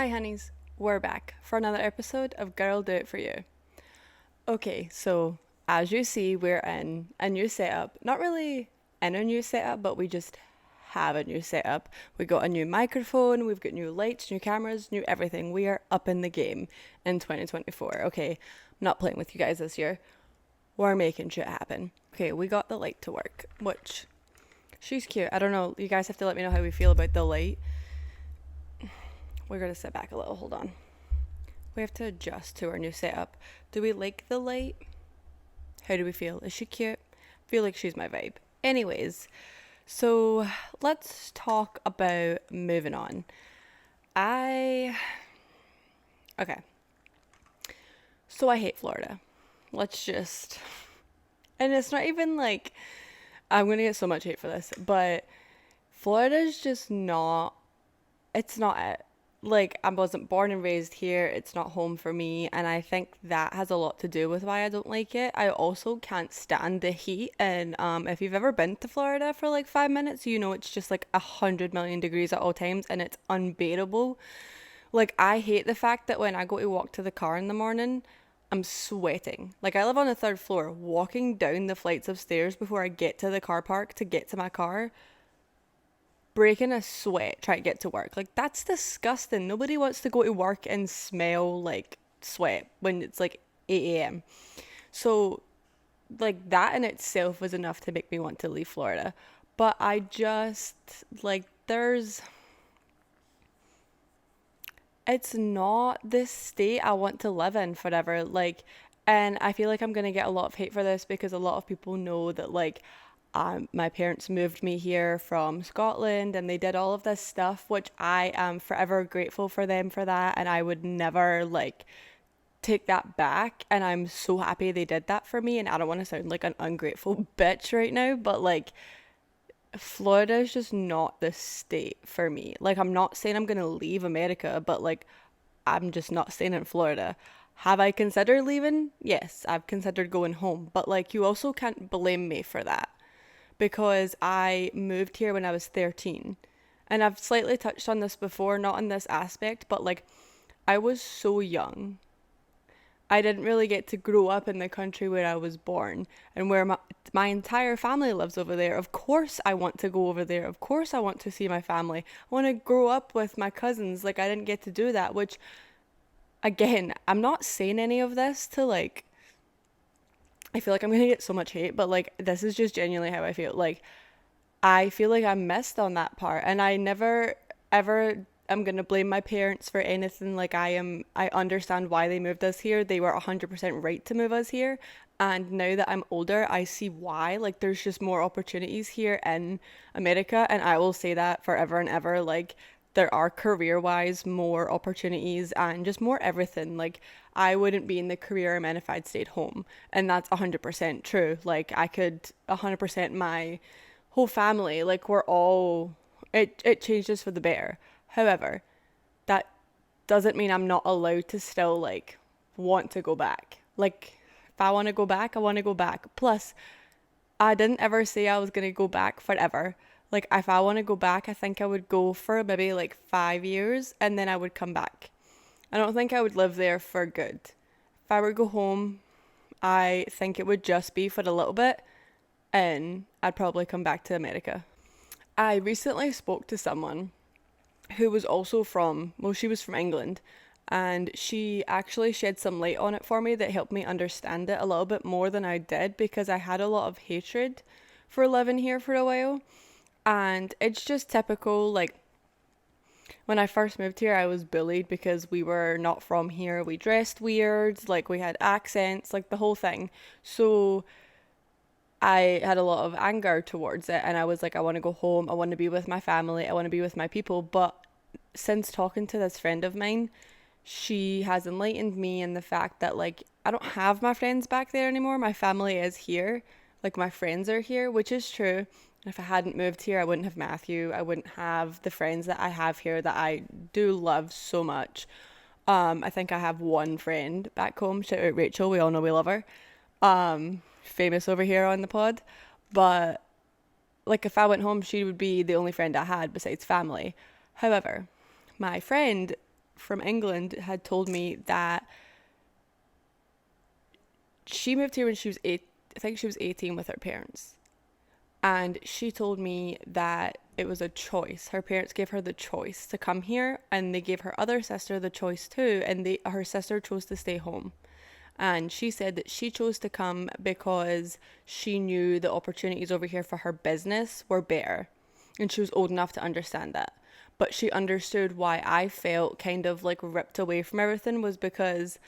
Hi, honeys. We're back for another episode of Girl Do It For You. Okay, so as you see, we're in a new setup. Not really in a new setup, but we just have a new setup. We got a new microphone, we've got new lights, new cameras, new everything. We are up in the game in 2024. Okay, I'm not playing with you guys this year. We're making shit happen. Okay, we got the light to work, which she's cute. I don't know. You guys have to let me know how we feel about the light. We're gonna sit back a little. Hold on. We have to adjust to our new setup. Do we like the light? How do we feel? Is she cute? I feel like she's my vibe. Anyways, so let's talk about moving on. I. Okay. So I hate Florida. Let's just. And it's not even like. I'm gonna get so much hate for this, but Florida's just not. It's not it. Like, I wasn't born and raised here. It's not home for me. And I think that has a lot to do with why I don't like it. I also can't stand the heat. And if you've ever been to Florida for like 5 minutes, you know it's just like 100 million degrees at all times and it's unbearable. Like, I hate the fact that when I go to walk to the car in the morning, I'm sweating. Like, I live on the third floor. Walking down the flights of stairs before I get to the car park to get to my car, breaking a sweat trying to get to work. Like, that's disgusting. Nobody wants to go to work and smell like sweat when it's like 8 a.m. So, like, that in itself was enough to make me want to leave Florida. But I just, like, it's not this state I want to live in forever. Like, and I feel like I'm gonna get a lot of hate for this because a lot of people know that, like, my parents moved me here from Scotland and they did all of this stuff, which I am forever grateful for them for that. And I would never, like, take that back. And I'm so happy they did that for me. And I don't want to sound like an ungrateful bitch right now, but like, Florida is just not the state for me. Like, I'm not saying I'm gonna leave America, but like, I'm just not staying in Florida. Have I considered leaving? Yes, I've considered going home, but like, you also can't blame me for that because I moved here when I was 13. And I've slightly touched on this before, not in this aspect, but like, I was so young. I didn't really get to grow up in the country where I was born and where my entire family lives over there. Of course, I want to go over there. Of course, I want to see my family. I want to grow up with my cousins. Like, I didn't get to do that, which, again, I'm not saying any of this to like, I feel like I'm gonna get so much hate, but like, this is just genuinely how I feel. Like, I feel like I missed on that part, and I never ever am gonna blame my parents for anything. Like, I understand why they moved us here. They were 100% right to move us here, and now that I'm older, I see why. Like, there's just more opportunities here in America, and I will say that forever and ever. Like, there are career-wise more opportunities and just more everything. Like, I wouldn't be in the career I'm in if I'd stayed home, and that's 100% true. Like, I could 100% my whole family, like, we're all, it changes for the better. However, that doesn't mean I'm not allowed to still like want to go back. Like, if I want to go back, I want to go back. Plus, I didn't ever say I was going to go back forever. Like, if I want to go back, I think I would go for maybe like 5 years and then I would come back. I don't think I would live there for good. If I were to go home, I think it would just be for a little bit and I'd probably come back to America. I recently spoke to someone who was also from, well, she was from England, and she actually shed some light on it for me that helped me understand it a little bit more than I did because I had a lot of hatred for living here for a while. And it's just typical, like, when I first moved here, I was bullied because we were not from here. We dressed weird, like, we had accents, like, the whole thing. So I had a lot of anger towards it, and I was like, I want to go home. I want to be with my family. I want to be with my people. But since talking to this friend of mine, she has enlightened me in the fact that, like, I don't have my friends back there anymore. My family is here. Like, my friends are here, which is true. If I hadn't moved here, I wouldn't have Matthew. I wouldn't have the friends that I have here that I do love so much. I think I have one friend back home. Shout out Rachel. We all know we love her. Famous over here on the pod. But like, if I went home, she would be the only friend I had besides family. However, my friend from England had told me that she moved here when she was eight. I think she was 18 with her parents. And she told me that it was a choice. Her parents gave her the choice to come here, and they gave her other sister the choice too, and her sister chose to stay home. And she said that she chose to come because she knew the opportunities over here for her business were better. And she was old enough to understand that. But she understood why I felt kind of like ripped away from everything was because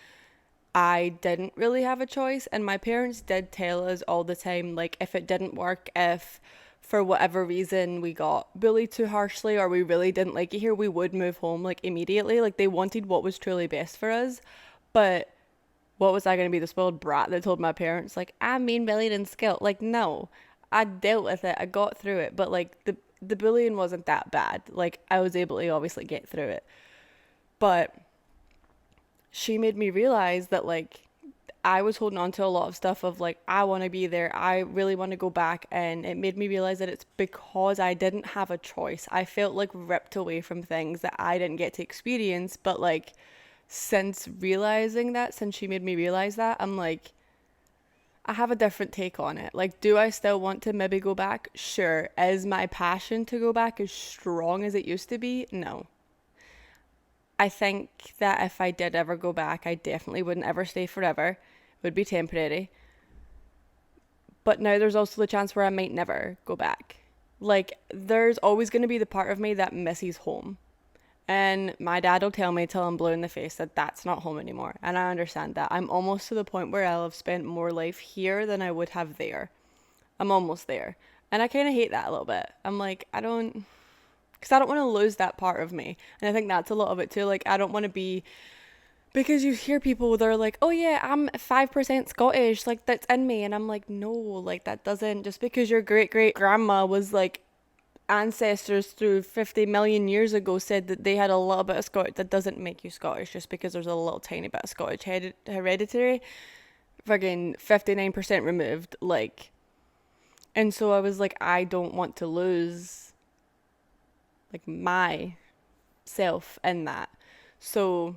I didn't really have a choice. And my parents did tell us all the time, like, if it didn't work, if for whatever reason we got bullied too harshly or we really didn't like it here, we would move home like immediately. Like, they wanted what was truly best for us. But what was I going to be, the spoiled brat that told my parents, like, I'm mean, bullied, and skilled? Like, no, I dealt with it. I got through it. But, like, the bullying wasn't that bad. Like, I was able to obviously get through it. But she made me realize that, like, I was holding on to a lot of stuff of, like, I want to be there. I really want to go back. And it made me realize that it's because I didn't have a choice. I felt, like, ripped away from things that I didn't get to experience. But, like, since realizing that, since she made me realize that, I'm like, I have a different take on it. Like, do I still want to maybe go back? Sure. Is my passion to go back as strong as it used to be? No. I think that if I did ever go back, I definitely wouldn't ever stay forever. It would be temporary. But now there's also the chance where I might never go back. Like, there's always going to be the part of me that misses home. And my dad will tell me till I'm blue in the face that that's not home anymore. And I understand that. I'm almost to the point where I'll have spent more life here than I would have there. I'm almost there. And I kind of hate that a little bit. I'm like, because I don't want to lose that part of me. And I think that's a lot of it too. Like, I don't want to be, because you hear people, they're like, oh yeah, I'm 5% Scottish. Like, that's in me. And I'm like, no, like, that doesn't, just because your great great grandma was like, ancestors through 50 million years ago said that they had a little bit of Scottish, that doesn't make you Scottish just because there's a little tiny bit of Scottish hereditary. Fucking 59% removed. Like, and so I was like, I don't want to lose, like, my self in that. So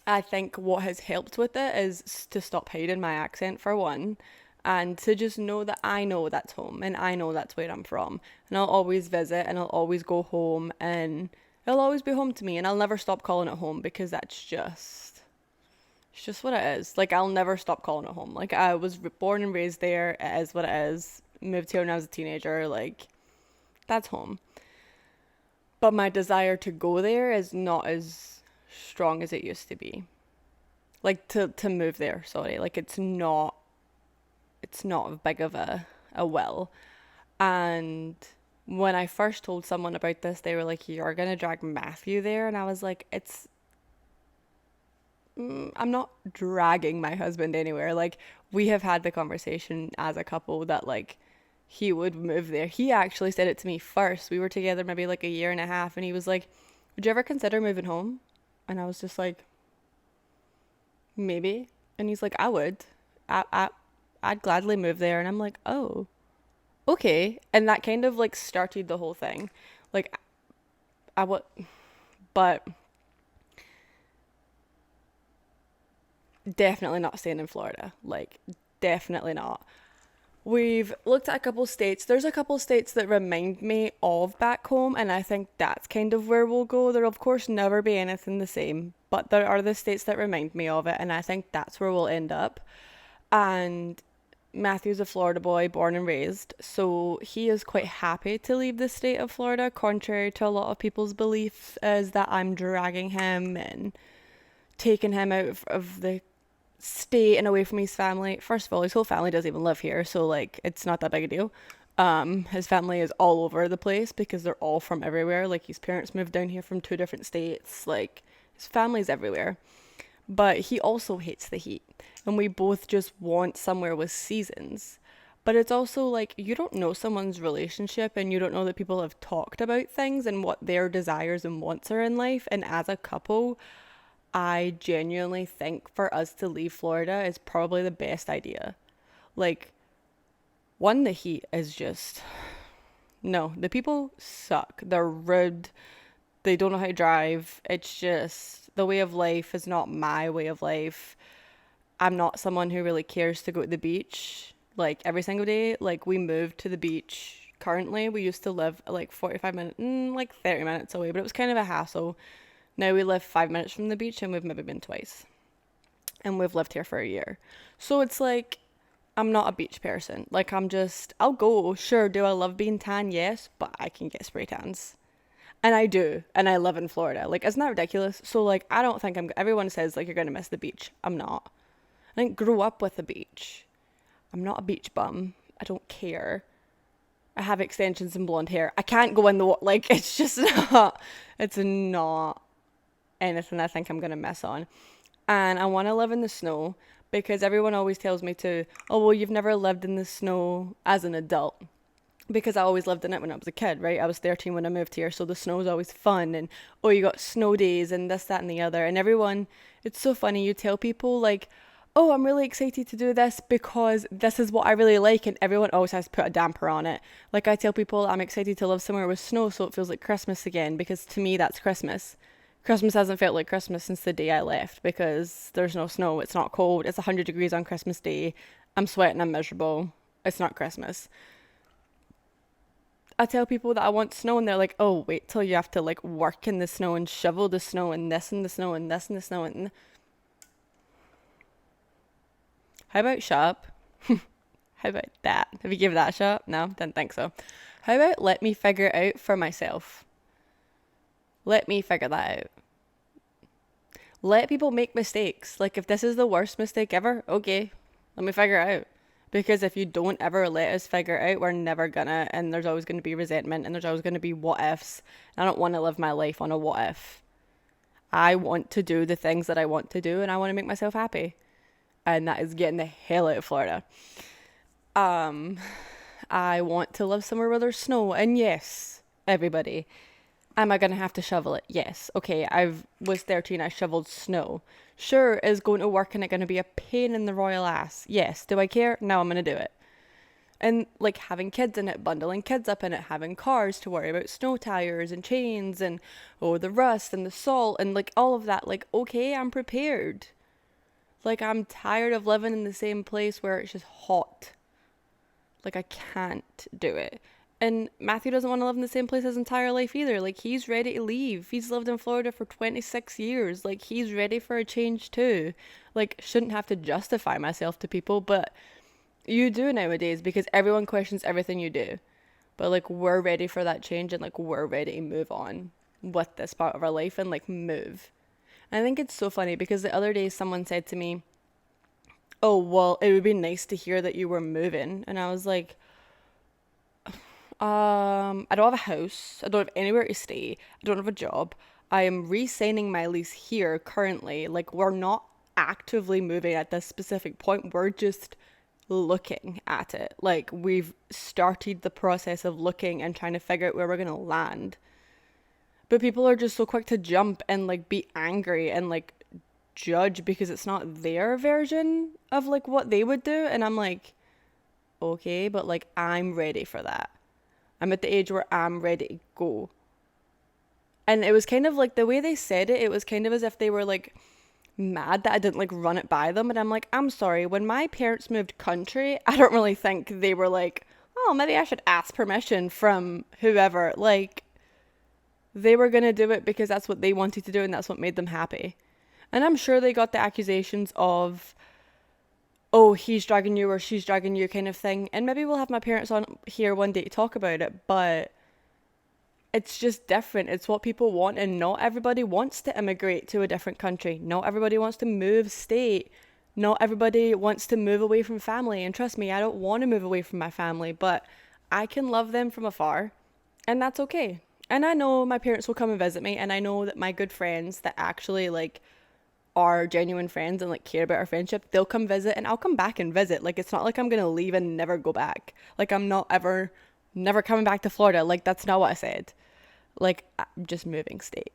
I think what has helped with it is to stop hiding my accent, for one, and to just know that I know that's home and I know that's where I'm from. And I'll always visit and I'll always go home and it'll always be home to me, and I'll never stop calling it home because it's just what it is. Like, I'll never stop calling it home. Like, I was born and raised there. It is what it is. Moved here when I was a teenager. Like, that's home. But my desire to go there is not as strong as it used to be. Like, to move there, sorry. Like, it's not big of a will. And when I first told someone about this, they were like, you're gonna drag Matthew there. And I was like, I'm not dragging my husband anywhere. Like, we have had the conversation as a couple that, like, he would move there. He actually said it to me first. We were together maybe like a year and a half, and he was like, would you ever consider moving home? And I was just like, maybe. And he's like, I would. I'd gladly move there. And I'm like, oh, okay. And that kind of like started the whole thing. Like, I would, but definitely not staying in Florida. Like, definitely not. We've looked at a couple states. There's a couple states that remind me of back home, and I think that's kind of where we'll go. There'll, of course, never be anything the same, but there are the states that remind me of it, and I think that's where we'll end up. And Matthew's a Florida boy, born and raised, so he is quite happy to leave the state of Florida, contrary to a lot of people's belief, is that I'm dragging him and taking him out of the state and away from his family. First of all, his whole family doesn't even live here, so like it's not that big a deal. His family is all over the place because they're all from everywhere. Like, his parents moved down here from 2 different states. Like, his family's everywhere. But he also hates the heat, and we both just want somewhere with seasons. But it's also like, you don't know someone's relationship, and you don't know that people have talked about things and what their desires and wants are in life. And as a couple, I genuinely think for us to leave Florida is probably the best idea. Like, one, the heat is just, no, the people suck. They're rude. They don't know how to drive. It's just, the way of life is not my way of life. I'm not someone who really cares to go to the beach like every single day. Like we moved to the beach currently. We used to live like 45 minutes, like 30 minutes away, but it was kind of a hassle. Now we live 5 minutes from the beach and we've maybe been twice. And we've lived here for a year. So it's like, I'm not a beach person. Like I'll go. Sure, do I love being tan? Yes, but I can get spray tans. And I do. And I live in Florida. Like, isn't that ridiculous? So, like, I don't think everyone says, like, you're going to miss the beach. I'm not. I didn't grow up with the beach. I'm not a beach bum. I don't care. I have extensions and blonde hair. I can't go in the water. Like, it's just not, it's not anything I think I'm going to miss on. And I want to live in the snow because everyone always tells me to, oh, well, you've never lived in the snow as an adult. Because I always lived in it when I was a kid, right? I was 13 when I moved here, so the snow was always fun. And, oh, you got snow days and this, that, and the other. And everyone, it's so funny. You tell people, like, oh, I'm really excited to do this because this is what I really like. And everyone always has to put a damper on it. Like, I tell people I'm excited to live somewhere with snow so it feels like Christmas again. Because to me, that's Christmas. Christmas hasn't felt like Christmas since the day I left because there's no snow. It's not cold. It's 100 degrees on Christmas Day. I'm sweating. I'm miserable. It's not Christmas. I tell people that I want snow and they're like, oh, wait till you have to like work in the snow and shovel the snow and this and the snow and this and the snow. And how about shut up? How about that? Have you given that a shot? No, didn't think so. How about let me figure it out for myself? Let me figure that out. Let people make mistakes. Like if this is the worst mistake ever, okay, let me figure it out. Because if you don't ever let us figure it out, we're never gonna, and there's always gonna be resentment, and there's always gonna be what ifs. And I don't want to live my life on a what if. I want to do the things that I want to do, and I want to make myself happy. And that is getting the hell out of Florida. I want to live somewhere where there's snow, and yes, everybody. Am I going to have to shovel it? Yes. Okay, I was 13, I shoveled snow. Sure, is going to work and it going to be a pain in the royal ass? Yes. Do I care? No, I'm going to do it. And like having kids in it, bundling kids up in it, having cars to worry about snow tires and chains and oh, the rust and the salt and like all of that. Like, okay, I'm prepared. Like, I'm tired of living in the same place where it's just hot. Like, I can't do it. And Matthew doesn't want to live in the same place his entire life either. Like, he's ready to leave. He's lived in Florida for 26 years. Like, he's ready for a change too. Like, shouldn't have to justify myself to people, but you do nowadays because everyone questions everything you do. But, like, we're ready for that change and, like, we're ready to move on with this part of our life and, like, move. And I think it's so funny because the other day someone said to me, oh, well, it would be nice to hear that you were moving. And I was like, I don't have a house. I don't have anywhere to stay. I don't have a job. I am re-signing my lease here currently. Like, we're not actively moving at this specific point. We're just looking at it. Like, we've started the process of looking and trying to figure out where we're going to land. But people are just so quick to jump and, like, be angry and, like, judge because it's not their version of, like, what they would do. And I'm like, okay, but, like, I'm ready for that. I'm at the age where I'm ready to go. And it was kind of like the way they said it, it was kind of as if they were like mad that I didn't like run it by them. And I'm like, I'm sorry, when my parents moved country, I don't really think they were like, oh, maybe I should ask permission from whoever. Like, they were going to do it because that's what they wanted to do and that's what made them happy. And I'm sure they got the accusations of, oh, he's dragging you or she's dragging you kind of thing. And maybe we'll have my parents on here one day to talk about it, but it's just different. It's what people want, and not everybody wants to immigrate to a different country. Not everybody wants to move state. Not everybody wants to move away from family. And trust me, I don't want to move away from my family, but I can love them from afar, and that's okay. And I know my parents will come and visit me, and I know that my good friends that actually like are genuine friends and like care about our friendship, they'll come visit and I'll come back and visit. Like, it's not like I'm gonna leave and never go back. Like, I'm not ever never coming back to Florida. Like, that's not what I said. Like, I'm just moving state.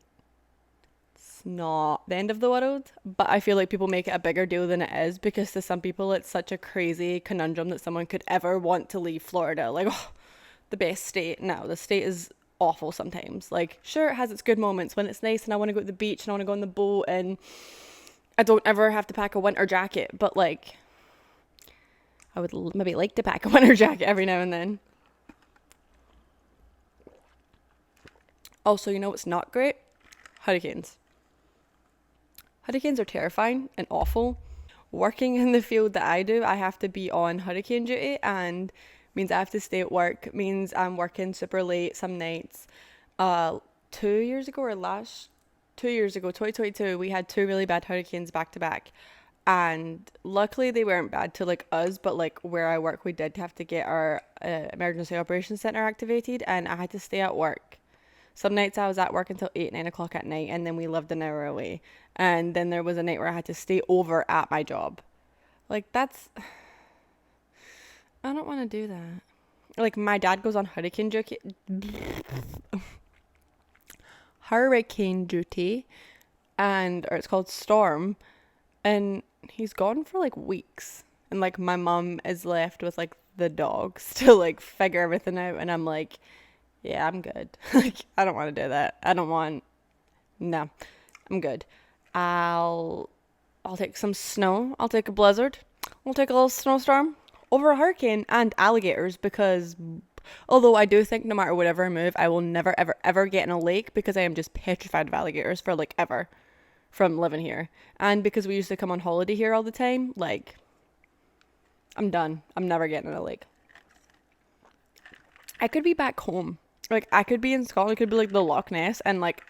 It's not the end of the world, but I feel like people make it a bigger deal than it is because to some people it's such a crazy conundrum that someone could ever want to leave Florida. Like, oh, the best state. No, the state is awful sometimes. Like, sure, it has its good moments when it's nice and I want to go to the beach and I want to go on the boat and I don't ever have to pack a winter jacket, but like, I would maybe like to pack a winter jacket every now and then. Also, you know what's not great? Hurricanes. Hurricanes are terrifying and awful. Working in the field that I do, I have to be on hurricane duty and means I have to stay at work, means I'm working super late some nights. Uh 2 years ago or last 2 years ago, 2022, we had two really bad hurricanes back to back. And luckily they weren't bad to like us, but like where I work, we did have to get our emergency operations center activated and I had to stay at work. Some nights I was at work until 8, 9 o'clock at night, and then we lived an hour away. And then there was a night where I had to stay over at my job. Like, I don't want to do that. Like, my dad goes on hurricane duty, or it's called storm, and he's gone for like weeks. And like, my mom is left with like the dogs to like figure everything out, and I'm like, yeah, I'm good. Like, I don't want to do that. No, I'm good. I'll I'll take some snow. I'll take a blizzard. I'll take a little snowstorm over a hurricane and alligators because although I do think no matter whatever I move, I will never ever ever get in a lake because I am just petrified of alligators for like ever from living here. And because we used to come on holiday here all the time, like I'm done. I'm never getting in a lake. I could be back home. Like I could be in Scotland, it could be like the Loch Ness and like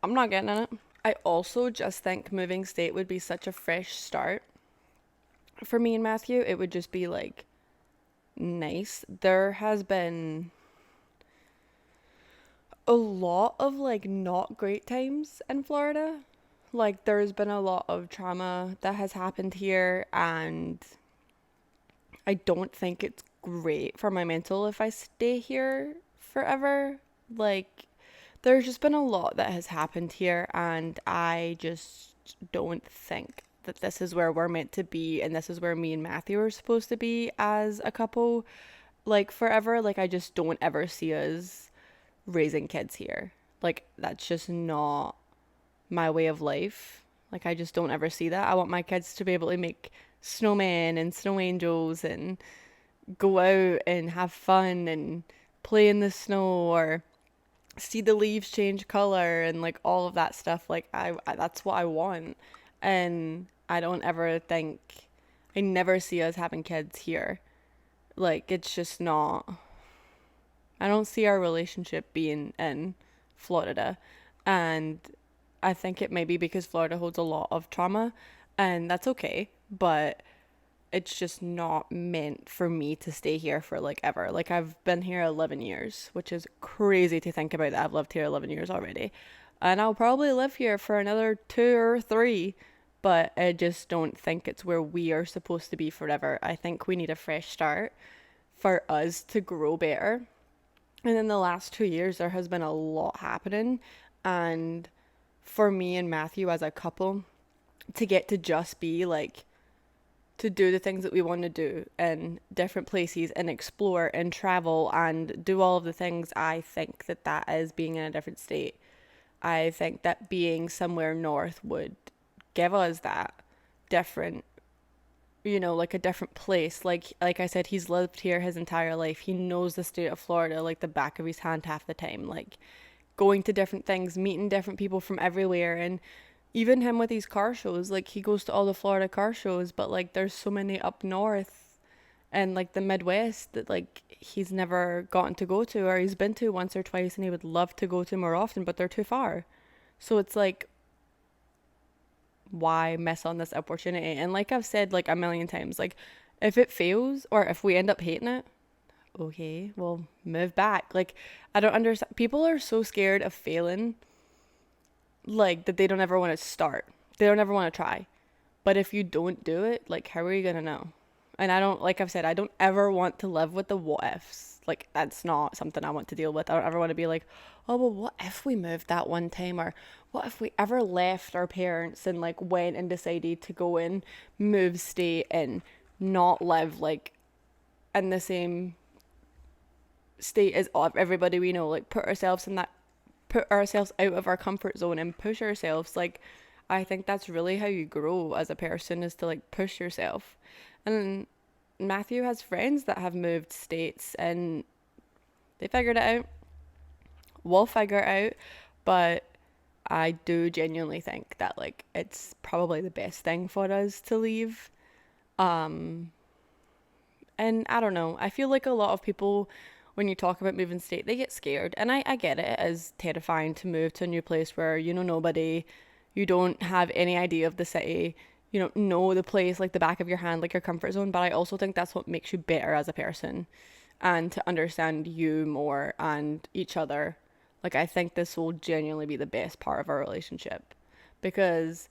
I'm not getting in it. I also just think moving state would be such a fresh start for me and Matthew. It would just be like nice. There has been a lot of like not great times in Florida. Like there's been a lot of trauma that has happened here and I don't think it's great for my mental if I stay here forever. Like there's just been a lot that has happened here and I just don't think that this is where we're meant to be and this is where me and Matthew are supposed to be as a couple like forever. Like I just don't ever see us raising kids here. Like that's just not my way of life. Like I just don't ever see that. I want my kids to be able to make snowmen and snow angels and go out and have fun and play in the snow or see the leaves change color and like all of that stuff. Like I that's what I want. And I don't ever think I never see us having kids here. Like it's just not I don't see our relationship being in Florida. And I think it may be because Florida holds a lot of trauma and that's okay, but it's just not meant for me to stay here for like ever. Like I've been here 11 years, which is crazy to think about that I've lived here 11 years already. And I'll probably live here for another 2 or 3, but I just don't think it's where we are supposed to be forever. I think we need a fresh start for us to grow better. And in the last 2 years, there has been a lot happening. And for me and Matthew as a couple, to get to just be like, to do the things that we want to do in different places and explore and travel and do all of the things, I think that that is being in a different state. I think that being somewhere north would give us that different, like a different place. Like I said, he's lived here his entire life. He knows the state of Florida like the back of his hand half the time. Like going to different things, meeting different people from everywhere, and even him with these car shows, like he goes to all the Florida car shows, but like there's so many up north and like the Midwest that like he's never gotten to go to or he's been to once or twice and he would love to go to more often, but they're too far. So it's like, why miss on this opportunity? And like I've said like a million times, like if it fails or if we end up hating it, okay, well move back. Like I don't understand. People are so scared of failing like that they don't ever want to start. They don't ever want to try. But if you don't do it, like how are you gonna know? And I don't, like I've said, I don't ever want to live with the what ifs. Like that's not something I want to deal with. I don't ever want to be like, oh well, what if we moved that one time, or what if we ever left our parents and like went and decided to go and move state and not live like in the same state as everybody we know, like put ourselves out of our comfort zone and push ourselves. Like, I think that's really how you grow as a person, is to like push yourself. And Matthew has friends that have moved states and they figured it out. We'll figure it out. But I do genuinely think that like it's probably the best thing for us to leave. Um and I don't know. I feel like a lot of people, when you talk about moving state, they get scared. And I get it. It is terrifying to move to a new place where you know nobody, you don't have any idea of the city, you don't know the place like the back of your hand, like your comfort zone. But I also think that's what makes you better as a person, and to understand you more and each other. Like, I think this will genuinely be the best part of our relationship, because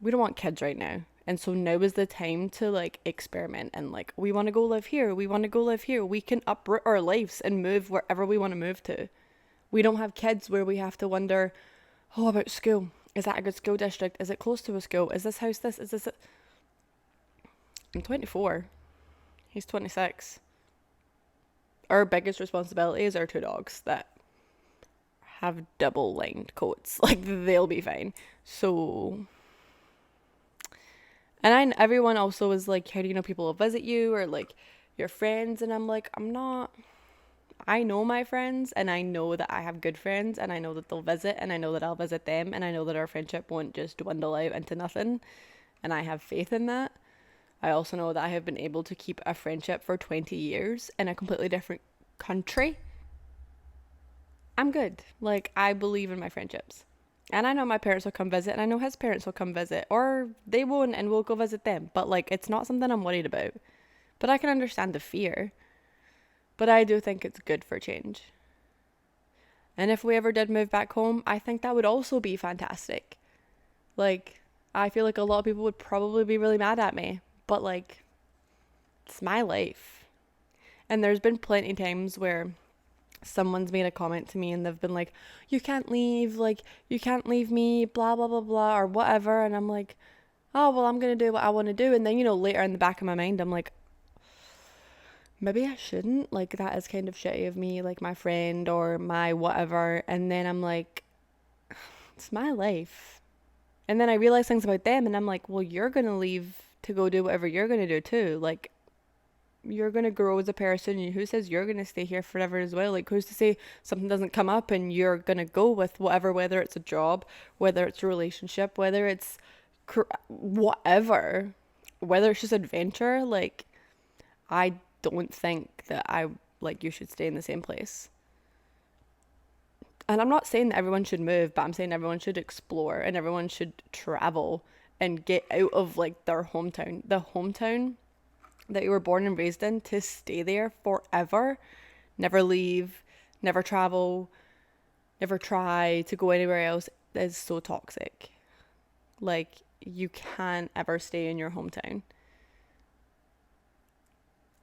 we don't want kids right now. And so now is the time to like experiment and like, we want to go live here. We want to go live here. We can uproot our lives and move wherever we want to move to. We don't have kids where we have to wonder, oh, about school. Is that a good school district? Is it close to a school? Is this house this? Is this a... I'm 24. He's 26. Our biggest responsibility is our two dogs that have double lined coats. Like, they'll be fine. So, and everyone also was like, how do you know people will visit you, or like your friends? And I'm like, I'm not. I know my friends, and I know that I have good friends, and I know that they'll visit, and I know that I'll visit them, and I know that our friendship won't just dwindle out into nothing. And I have faith in that. I also know that I have been able to keep a friendship for 20 years in a completely different country. I'm good. Like, I believe in my friendships. And I know my parents will come visit, and I know his parents will come visit, or they won't, and we'll go visit them. But, like, it's not something I'm worried about. But I can understand the fear. But I do think it's good for change. And if we ever did move back home, I think that would also be fantastic. Like, I feel like a lot of people would probably be really mad at me. But, like, it's my life. And there's been plenty of times where someone's made a comment to me and they've been like, you can't leave, like, you can't leave me, blah, blah, blah, blah, or whatever. And I'm like, oh, well, I'm going to do what I want to do. And then, you know, later in the back of my mind, I'm like, maybe I shouldn't. Like, that is kind of shitty of me, like my friend or my whatever. And then I'm like, it's my life. And then I realize things about them and I'm like, well, you're going to leave to go do whatever you're going to do too. Like, you're going to grow as a person, and who says you're going to stay here forever as well? Like, who's to say something doesn't come up and you're going to go with whatever, whether it's a job, whether it's a relationship, whether it's whatever, whether it's just adventure. Like, I don't think that like, you should stay in the same place. And I'm not saying that everyone should move, but I'm saying everyone should explore and everyone should travel and get out of like their hometown, the hometown that you were born and raised in, to stay there forever, never leave, never travel, never try to go anywhere else, is so toxic. Like, you can't ever stay in your hometown.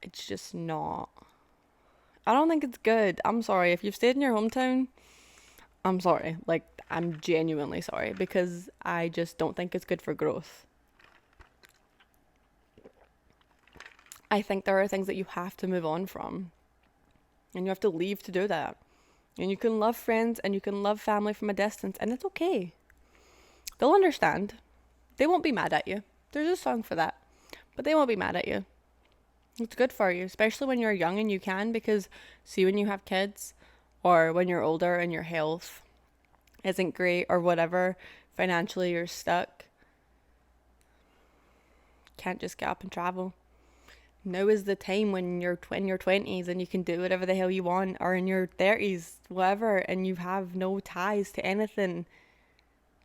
It's just not. I don't think it's good. I'm sorry. If you've stayed in your hometown, I'm sorry. Like, I'm genuinely sorry, because I just don't think it's good for growth. I think there are things that you have to move on from, and you have to leave to do that. And you can love friends and you can love family from a distance, and it's okay. They'll understand. They won't be mad at you. There's a song for that. But they won't be mad at you. It's good for you, especially when you're young and you can, because see, when you have kids, or when you're older and your health isn't great or whatever, financially you're stuck, can't just get up and travel. Now is the time when you're in your 20s and you can do whatever the hell you want, or in your 30s, whatever, and you have no ties to anything.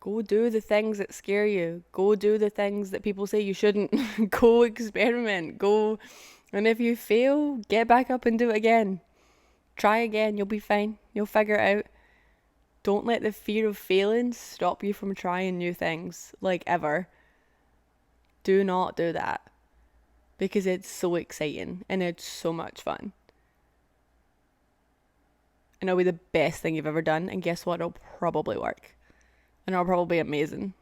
Go do the things that scare you. Go do the things that people say you shouldn't. Go experiment. Go, and if you fail, get back up and do it again. Try again. You'll be fine. You'll figure it out. Don't let the fear of failing stop you from trying new things, like, ever. Do not do that. Because it's so exciting and it's so much fun. And it'll be the best thing you've ever done. And guess what? It'll probably work. And it'll probably be amazing.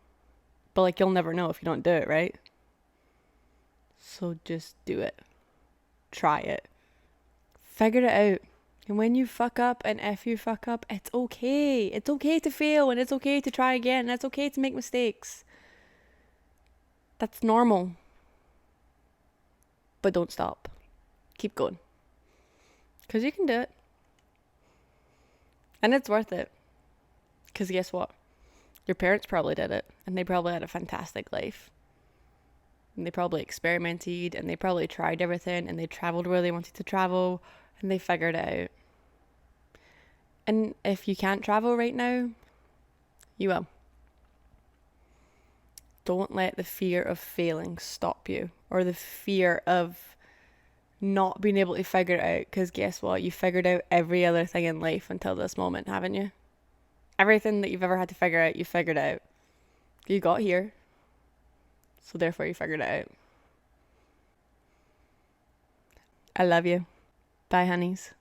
But, like, you'll never know if you don't do it, right? So just do it. Try it. Figure it out. And when you fuck up and if you fuck up, it's okay. It's okay to fail and it's okay to try again and it's okay to make mistakes. That's normal. But don't stop. Keep going. Because you can do it. And it's worth it. Because guess what? Your parents probably did it. And they probably had a fantastic life. And they probably experimented and they probably tried everything and they traveled where they wanted to travel and they figured it out. And if you can't travel right now, you will. Don't let the fear of failing stop you or the fear of not being able to figure it out. Because guess what? You figured out every other thing in life until this moment, haven't you? Everything that you've ever had to figure out, you figured out. You got here. So therefore you figured it out. I love you. Bye, honeys.